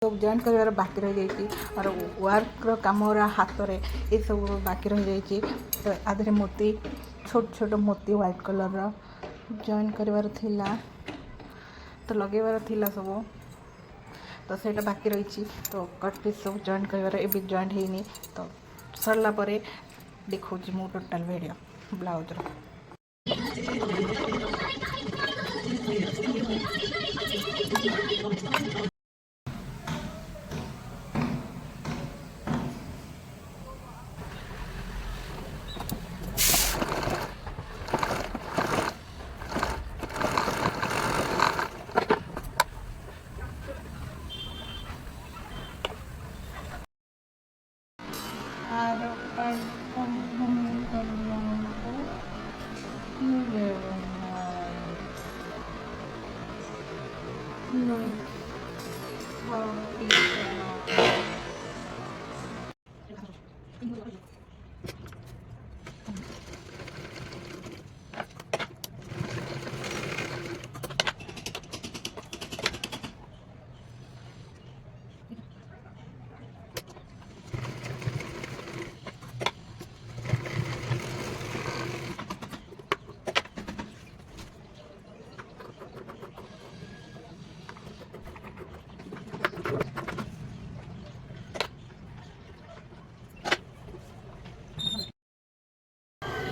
सब जॉइन कर बाकी रही जाइए और वर्कर कम हाथ में ये सब बाकी रही जाइए। तो आधे मोती छोट छोट मोती व्हाइट कलर जॉइन कर तो लगेबार थिला सब तो ସେଇଟା ବାକି ରହିଛି। ତ କଟ୍ ପିସ୍ ସବୁ ଜଏଣ୍ଟ କରିବାର ଏବେ ଜଏଣ୍ଟ ହେଇନି। ତ ସରିଲା ପରେ ଦେଖାଉଛି ମୁଁ ଟୋଟାଲ୍ ଭିଡ଼ିଓ ବ୍ଲାଉଜ୍ର।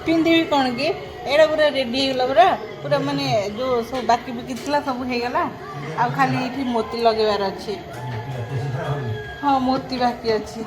पिंधि कौन कि एड़ा पूरा रेडी होगा पूरा माने जो सब बाकी बिकी सब होगला आ खाली ये मोती लगेबार अच्छी। हाँ मोती बाकी अच्छी।